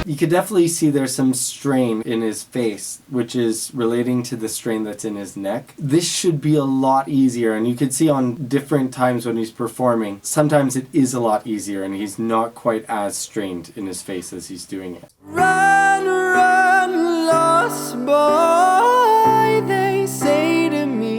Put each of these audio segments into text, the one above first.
you could definitely see there's some strain in his face, which is relating to the strain that's in his neck. This should be a lot easier, and you could see on different times when he's performing, sometimes it is a lot easier and he's not quite as strained in his face as he's doing it. Run, run, lost boy, they say to me.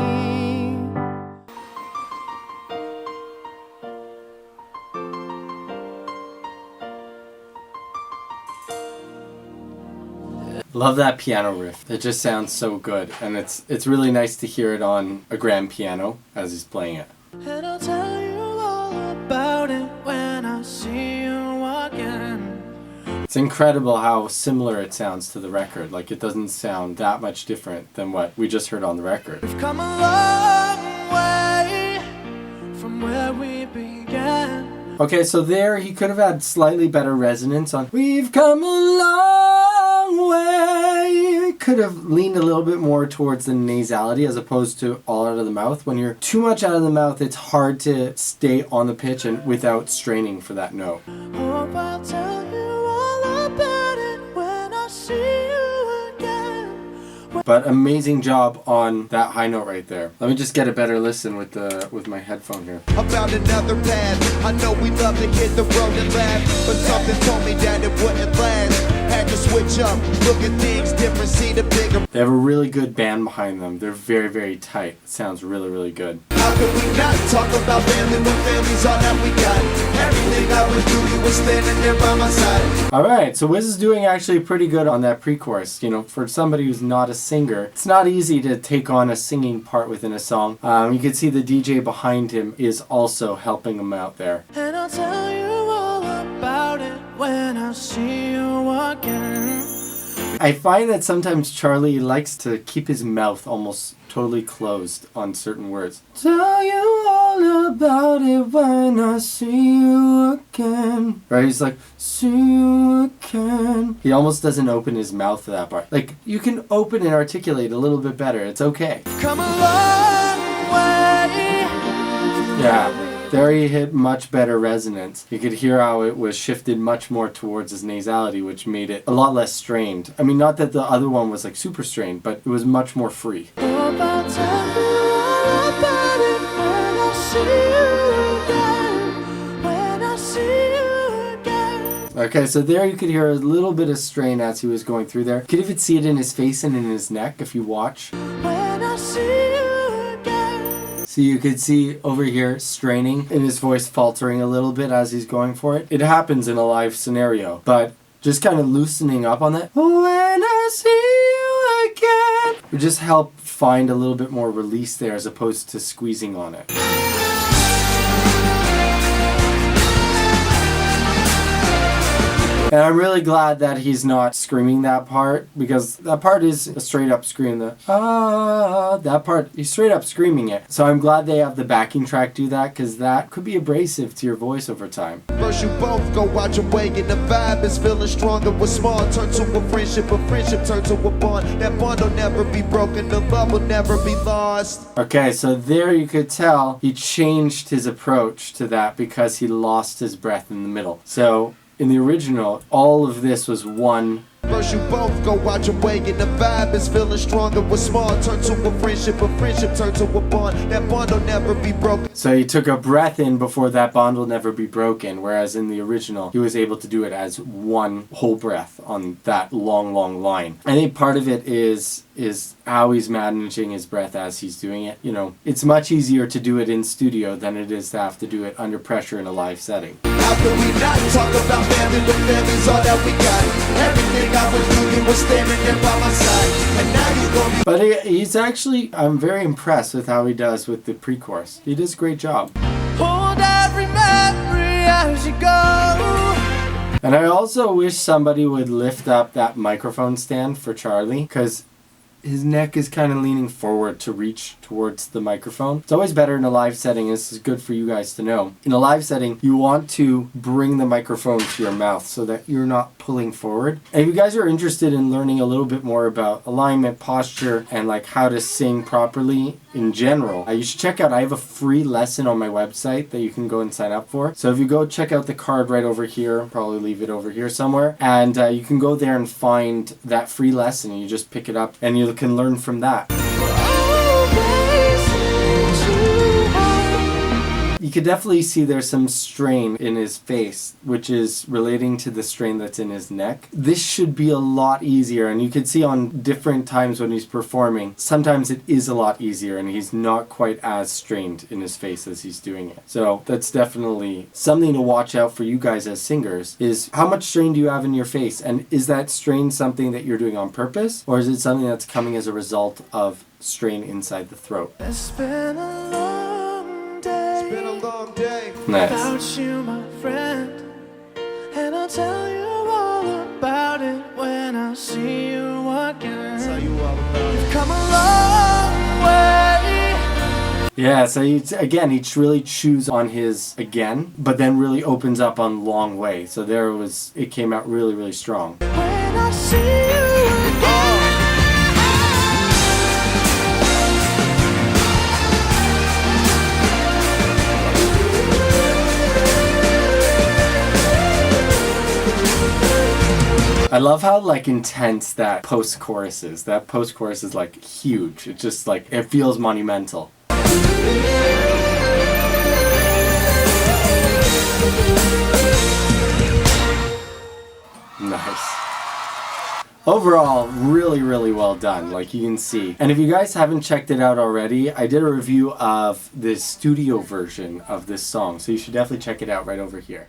Love that piano riff. It just sounds so good, and it's really nice to hear it on a grand piano as he's playing it. And I'll tell you all about it when I see you again. It's incredible how similar it sounds to the record. Like, it doesn't sound that much different than what we just heard on the record. We've come a long way from where we began. Okay, so there he could have had slightly better resonance on "We've come a long way." Could have leaned a little bit more towards the nasality as opposed to all out of the mouth. When you're too much out of the mouth, it's hard to stay on the pitch and without straining for that note. Hope I'll tell you all about it when I see you again. But amazing job on that high note right there. Let me just get a better listen with my headphone here. About another path. I know we love to hit the road and laugh, but something told me that it wouldn't last. Had to switch up, look at things different, see the bigger. They have a really good band behind them. They're very, very tight. It sounds really, really good. How could we not talk about family when family's all that we got? Everything I went through, you were standing there by my side. Alright, so Wiz is doing actually pretty good on that pre-chorus. You know, for somebody who's not a singer, it's not easy to take on a singing part within a song. You can see the DJ behind him is also helping him out there. And I'll tell you all about it when I see you again. I find that sometimes Charlie likes to keep his mouth almost totally closed on certain words. Tell you all about it when I see you again. Right? He's like, see you again. He almost doesn't open his mouth for that part. Like, you can open and articulate a little bit better. It's okay. Come a long way. Yeah. There he hit much better resonance. You could hear how it was shifted much more towards his nasality, which made it a lot less strained. I mean, not that the other one was like super strained, but it was much more free. Hope I'll tell you all about it when I see you again. When I see you again. Okay, so there you could hear a little bit of strain as he was going through there. You could even see it in his face and in his neck if you watch. When I see you again. So you could see over here straining and his voice faltering a little bit as he's going for it. It happens in a live scenario, but just kind of loosening up on that. When I see you again. Would just help find a little bit more release there as opposed to squeezing on it. And I'm really glad that he's not screaming that part, because that part is a straight up scream. That part, he's straight up screaming it. So I'm glad they have the backing track do that, because that could be abrasive to your voice over time. First you both go out your way and the vibe is feeling stronger. What's small turn to a friendship turn to a bond. That bond will never be broken, the love will never be lost. Okay, so there you could tell he changed his approach to that because he lost his breath in the middle. So in the original, all of this was one. First you both go out your way and the vibe is feeling stronger. What's small turn to a friendship turn to a bond. That bond will never be broken. So he took a breath in before that bond will never be broken, whereas in the original, he was able to do it as one whole breath on that long, long line. I think part of it is how he's managing his breath as he's doing it. You know, it's much easier to do it in studio than it is to have to do it under pressure in a live setting. How could we not talk about family when family's all that we got? Everything I went through, you were standing there by my side. And now you gonna be. But he's actually, I'm very impressed with how he does with the pre-chorus. He does a great job. Hold every memory as you go. And I also wish somebody would lift up that microphone stand for Charlie, because his neck is kind of leaning forward to reach towards the microphone. It's always better in a live setting. This is good for you guys to know. In a live setting, you want to bring the microphone to your mouth so that you're not pulling forward. And if you guys are interested in learning a little bit more about alignment, posture, and like how to sing properly in general, you should check out, I have a free lesson on my website that you can go and sign up for. So if you go check out the card right over here, probably leave it over here somewhere, and you can go there and find that free lesson. You just pick it up and you can learn from that. You could definitely see there's some strain in his face, which is relating to the strain that's in his neck. This should be a lot easier, and you can see on different times when he's performing, sometimes it is a lot easier and he's not quite as strained in his face as he's doing it. So that's definitely something to watch out for you guys as singers, is how much strain do you have in your face, and is that strain something that you're doing on purpose, or is it something that's coming as a result of strain inside the throat? It's been a long day. It's been a long day. Nice. Without you, my friend, and I'll tell you all about it when I see you again. Tell you all about it. You've come a long way. Yeah, so again, he really chews on his again, but then really opens up on long way. So it came out really, really strong. When I see you again. I love how like intense that post-chorus is. That post-chorus is like huge. It's just like, it feels monumental. Nice. Overall, really, really well done, like you can see. And if you guys haven't checked it out already, I did a review of the studio version of this song, so you should definitely check it out right over here.